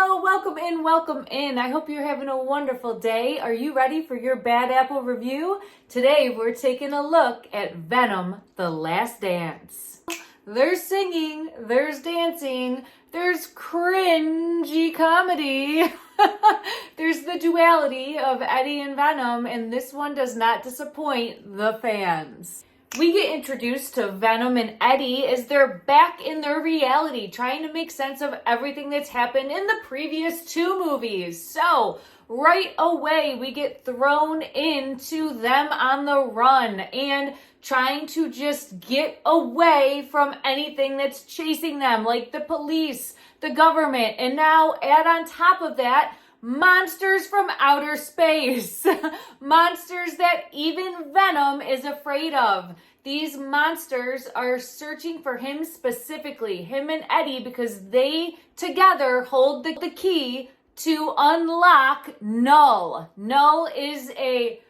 Hello, welcome in. I hope you're having a wonderful day. Are you ready for your Bad Apple review? Today we're taking a look at Venom, The Last Dance. There's singing, there's dancing, there's cringy comedy. There's the duality of Eddie and Venom, and this one does not disappoint the fans. We get introduced to Venom and Eddie as they're back in their reality, trying to make sense of everything that's happened in the previous two movies. So, right away, we get thrown into them on the run and trying to just get away from anything that's chasing them, like the police, the government, and now add on top of that, monsters from outer space. Monsters that even Venom is afraid of. These monsters are searching for him specifically, him and Eddie, because they together hold the key to unlock Null. Null is a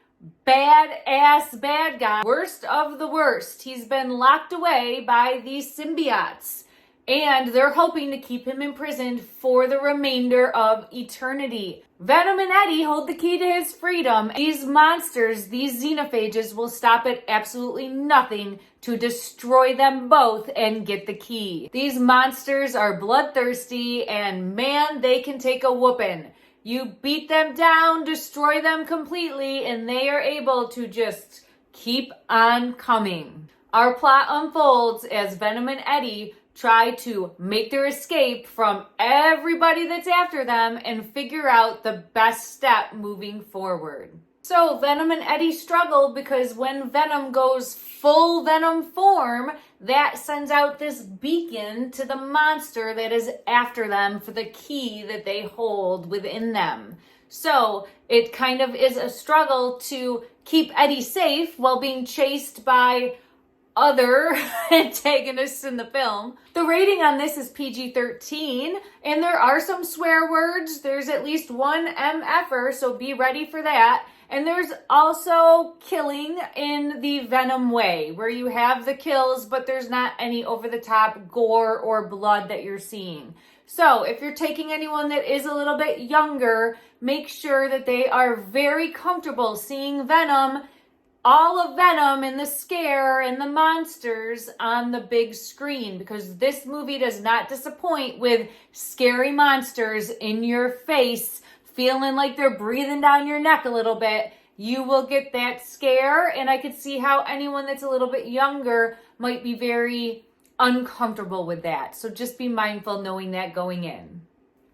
badass bad guy, worst of the worst. He's been locked away by these symbiotes, and they're hoping to keep him imprisoned for the remainder of eternity. Venom and Eddie hold the key to his freedom. These monsters, these xenophages, will stop at absolutely nothing to destroy them both and get the key. These monsters are bloodthirsty, and man, they can take a whooping. You beat them down, destroy them completely, and they are able to just keep on coming. Our plot unfolds as Venom and Eddie try to make their escape from everybody that's after them and figure out the best step moving forward. So Venom and Eddie struggle because when Venom goes full Venom form, that sends out this beacon to the monster that is after them for the key that they hold within them. So it kind of is a struggle to keep Eddie safe while being chased by other antagonists in the film. The rating on this is PG-13, and there are some swear words. There's at least one MFer, so be ready for that. And there's also killing in the Venom way, where you have the kills, but there's not any over-the-top gore or blood that you're seeing. So if you're taking anyone that is a little bit younger, make sure that they are very comfortable seeing Venom, all of Venom and the scare and the monsters on the big screen, because this movie does not disappoint with scary monsters in your face, feeling like they're breathing down your neck a little bit. You will get that scare, and I could see how anyone that's a little bit younger might be very uncomfortable with that. So just be mindful knowing that going in.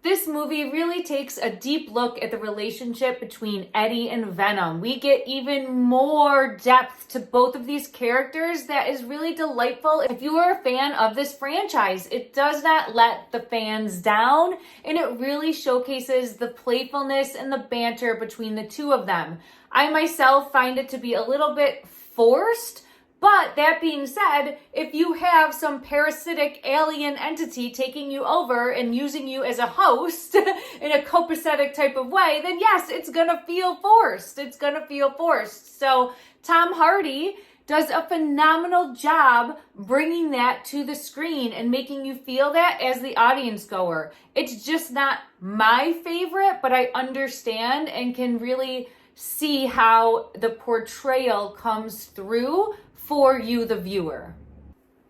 This movie really takes a deep look at the relationship between Eddie and Venom. We get even more depth to both of these characters that is really delightful. If you are a fan of this franchise, it does not let the fans down, and it really showcases the playfulness and the banter between the two of them. I myself find it to be a little bit forced. But that being said, if you have some parasitic alien entity taking you over and using you as a host in a copacetic type of way, then yes, it's going to feel forced. It's going to feel forced. So Tom Hardy does a phenomenal job bringing that to the screen and making you feel that as the audience goer. It's just not my favorite, but I understand and can really see how the portrayal comes through for you, the viewer.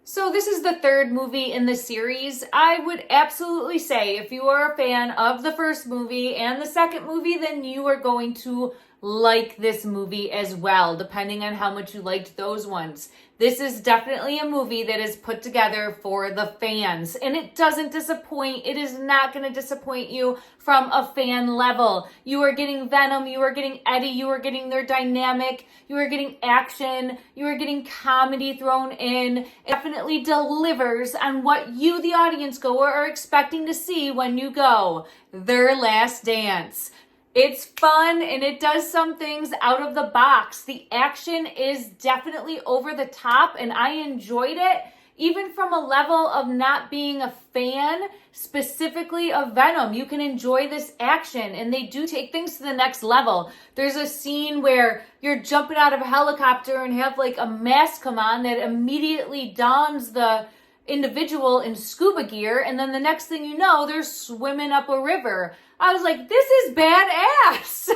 So this is the third movie in the series. I would absolutely say if you are a fan of the first movie and the second movie, then you are going to like this movie as well, depending on how much you liked those ones. This is definitely a movie that is put together for the fans, and it doesn't disappoint. It is not going to disappoint you from a fan level. You are getting Venom, you are getting Eddie, you are getting their dynamic, you are getting action, you are getting comedy thrown in. It definitely delivers on what you, the audience goer, are expecting to see when you go. Their Last Dance. It's fun, and it does some things out of the box. The action is definitely over the top, and I enjoyed it, even from a level of not being a fan specifically of Venom. You can enjoy this action, and they do take things to the next level. There's a scene where you're jumping out of a helicopter and have like a mask come on that immediately dons the individual in scuba gear, and then the next thing you know, they're swimming up a river. I was like, this is badass.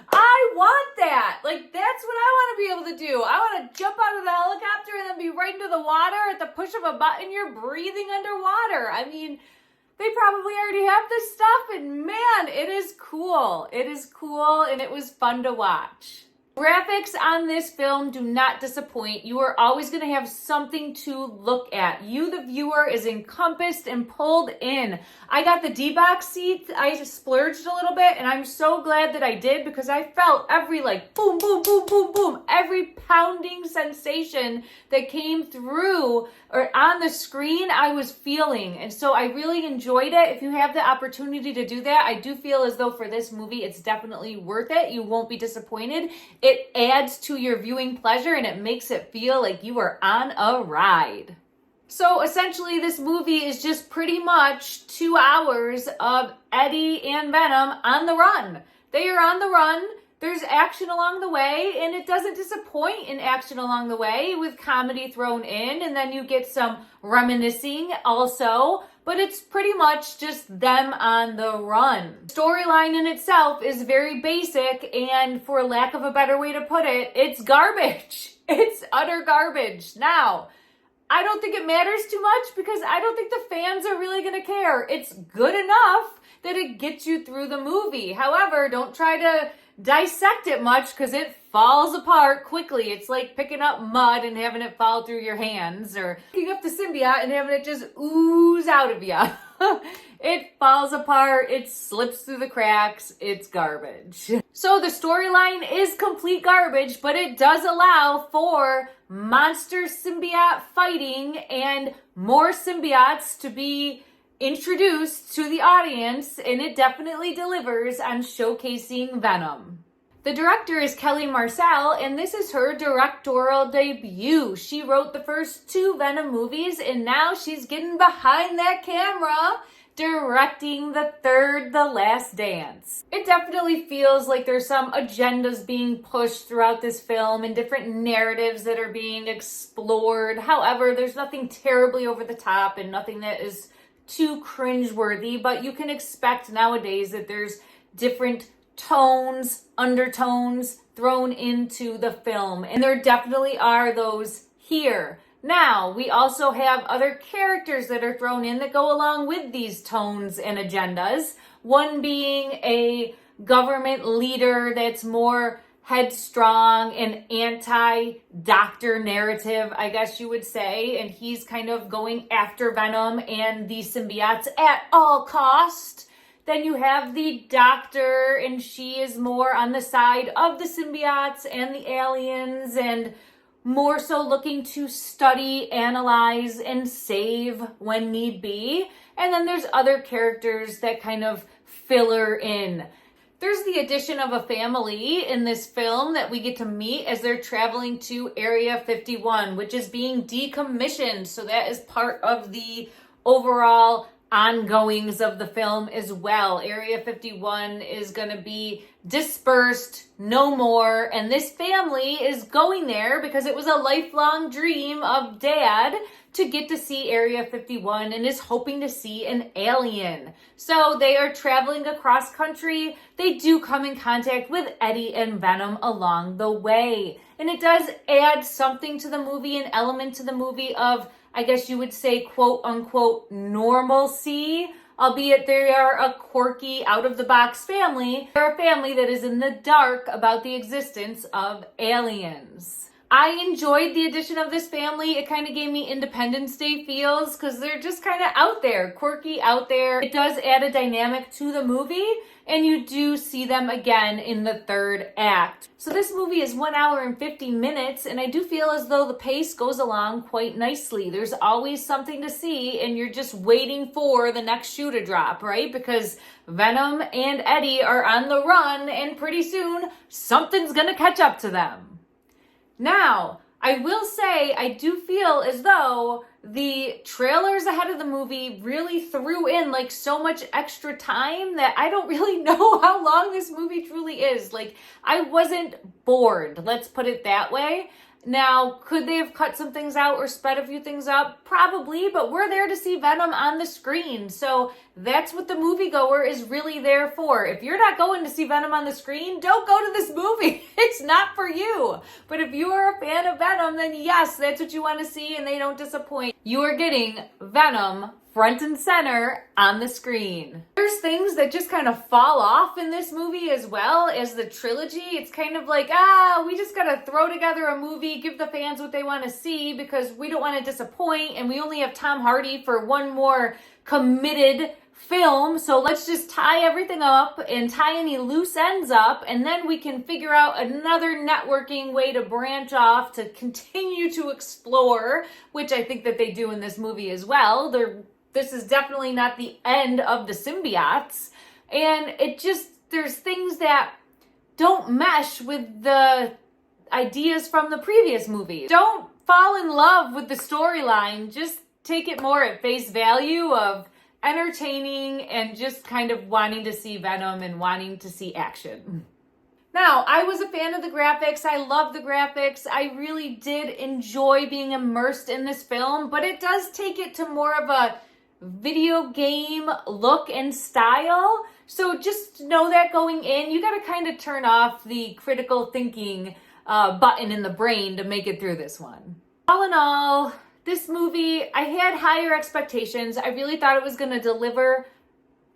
I want that. Like, that's what I want to be able to do. I want to jump out of the helicopter and then be right into the water at the push of a button. You're breathing underwater. I mean, they probably already have this stuff, and man, it is cool. It is cool, and it was fun to watch. Graphics on this film do not disappoint. You are always going to have something to look at. You, the viewer, is encompassed and pulled in. I got the D-box seat. I just splurged a little bit, and I'm so glad that I did, because I felt every like boom, boom, boom, boom, boom, every pounding sensation that came through or on the screen, I was feeling. And so I really enjoyed it. If you have the opportunity to do that, I do feel as though for this movie, it's definitely worth it. You won't be disappointed. It adds to your viewing pleasure, and it makes it feel like you are on a ride. So essentially, this movie is just pretty much 2 hours of Eddie and Venom on the run. They are on the run. There's action along the way, and it doesn't disappoint in action along the way with comedy thrown in, and then you get some reminiscing also, but it's pretty much just them on the run. Storyline in itself is very basic, and for lack of a better way to put it, it's garbage. It's utter garbage. Now, I don't think it matters too much, because I don't think the fans are really going to care. It's good enough that it gets you through the movie. However, don't try to dissect it much, because it falls apart quickly. It's like picking up mud and having it fall through your hands, or picking up the symbiote and having it just ooze out of you. It falls apart, it slips through the cracks, it's garbage. So the storyline is complete garbage, but it does allow for monster symbiote fighting and more symbiotes to be introduced to the audience, and it definitely delivers on showcasing Venom. The director is Kelly Marcel, and this is her directorial debut. She wrote the first 2 Venom movies, and now she's getting behind that camera directing the third, The Last Dance. It definitely feels like there's some agendas being pushed throughout this film and different narratives that are being explored. However, there's nothing terribly over the top and nothing that is too cringeworthy, but you can expect nowadays that there's different tones, undertones thrown into the film, and there definitely are those here. Now, we also have other characters that are thrown in that go along with these tones and agendas, one being a government leader that's more headstrong and anti-doctor narrative, I guess you would say, and he's kind of going after Venom and the symbiotes at all cost. Then you have the doctor, and she is more on the side of the symbiotes and the aliens, and more so looking to study, analyze, and save when need be. And then there's other characters that kind of fill her in. There's the addition of a family in this film that we get to meet as they're traveling to Area 51, which is being decommissioned. So that is part of the overall ongoings of the film as well. Area 51 is going to be dispersed, no more, and this family is going there because it was a lifelong dream of Dad to get to see Area 51 and is hoping to see an alien. So they are traveling across country. They do come in contact with Eddie and Venom along the way. And it does add something to the movie, an element to the movie of, I guess you would say, quote unquote, normalcy, albeit they are a quirky, out-of-the-box family. They're a family that is in the dark about the existence of aliens. I enjoyed the addition of this family. It kind of gave me Independence Day feels because they're just kind of out there, quirky out there. It does add a dynamic to the movie, and you do see them again in the third act. So this movie is 1 hour and 50 minutes, and I do feel as though the pace goes along quite nicely. There's always something to see, and you're just waiting for the next shoe to drop, right? Because Venom and Eddie are on the run, and pretty soon something's gonna catch up to them. Now, I will say I do feel as though the trailers ahead of the movie really threw in like so much extra time that I don't really know how long this movie truly is. Like, I wasn't bored, let's put it that way. Now, could they have cut some things out or sped a few things up? Probably, but we're there to see Venom on the screen. So that's what the moviegoer is really there for. If you're not going to see Venom on the screen, don't go to this movie. It's not for you. But if you are a fan of Venom, then yes, that's what you want to see, and they don't disappoint. You are getting Venom front and center on the screen. There's things that just kind of fall off in this movie as well as the trilogy. It's kind of like, we just gotta throw together a movie, give the fans what they want to see because we don't want to disappoint, and we only have Tom Hardy for one more committed film, so let's just tie everything up and tie any loose ends up, and then we can figure out another networking way to branch off to continue to explore, which I think that they do in this movie as well. This is definitely not the end of the symbiotes, and there's things that don't mesh with the ideas from the previous movies. Don't fall in love with the storyline, just take it more at face value of entertaining and just kind of wanting to see Venom and wanting to see action. Now, I was a fan of the graphics. I love the graphics. I really did enjoy being immersed in this film, but it does take it to more of a video game look and style. So just know that going in, you got to kind of turn off the critical thinking button in the brain to make it through this one. All in all, this movie, I had higher expectations. I really thought it was going to deliver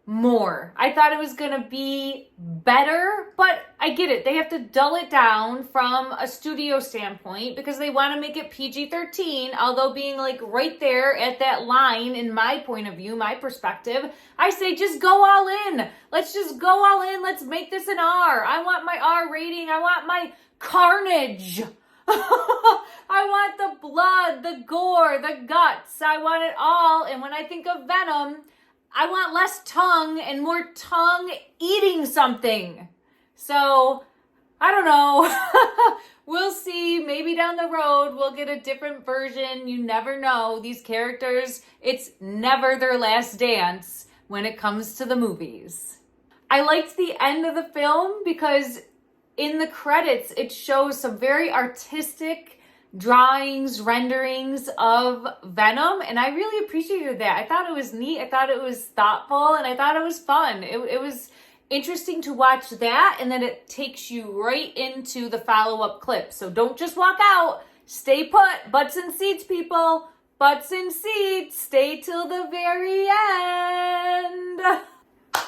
more. I thought it was going to be better, but I get it. They have to dull it down from a studio standpoint because they want to make it PG-13, although being like right there at that line in my point of view, my perspective, I say just go all in. Let's just go all in. Let's make this an R. I want my R rating. I want my carnage. I want the blood, the gore, the guts. I want it all. And when I think of Venom, I want less tongue and more tongue eating something. So, I don't know. We'll see. Maybe down the road we'll get a different version. You never know. These characters, it's never their last dance when it comes to the movies. I liked the end of the film because in the credits, it shows some very artistic drawings, renderings of Venom, and I really appreciated that. I thought it was neat. I thought it was thoughtful, and I thought it was fun. It was interesting to watch that, and then it takes you right into the follow-up clip. So don't just walk out. Stay put. Butts in seats, people. Butts in seats. Stay till the very end.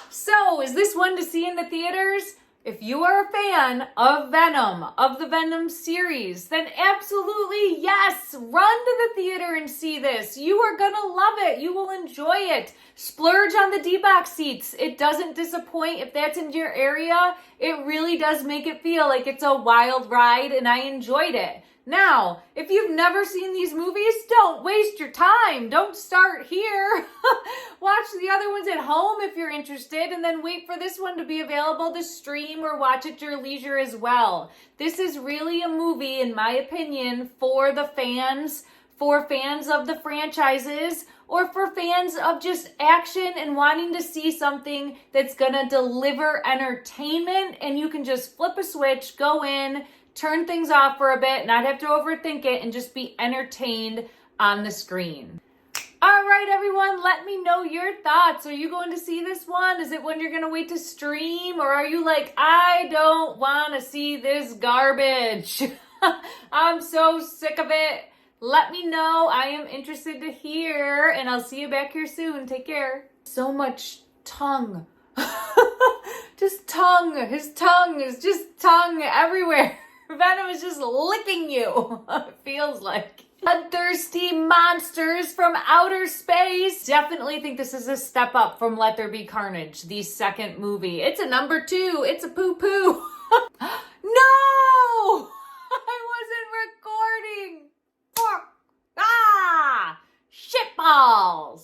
So, is this one to see in the theaters? If you are a fan of Venom, of the Venom series, then absolutely yes, run to the theater and see this. You are gonna love it. You will enjoy it. Splurge on the D-Box seats. It doesn't disappoint. If that's in your area, it really does make it feel like it's a wild ride, and I enjoyed it. Now, if you've never seen these movies, don't waste your time. Don't start here. Watch the other ones at home if you're interested, and then wait for this one to be available to stream or watch at your leisure as well. This is really a movie, in my opinion, for the fans, for fans of the franchises, or for fans of just action and wanting to see something that's gonna deliver entertainment, and you can just flip a switch, go in, turn things off for a bit, not have to overthink it, and just be entertained on the screen. All right, everyone, let me know your thoughts. Are you going to see this one? Is it one you're going to wait to stream? Or are you like, I don't want to see this garbage. I'm so sick of it. Let me know. I am interested to hear, and I'll see you back here soon. Take care. So much tongue. Just tongue. His tongue is just tongue everywhere. Venom is just licking you, it feels like. Bloodthirsty monsters from outer space. Definitely think this is a step up from Let There Be Carnage, the second movie. It's a number 2. It's a poo-poo. No! I wasn't recording. Shitballs.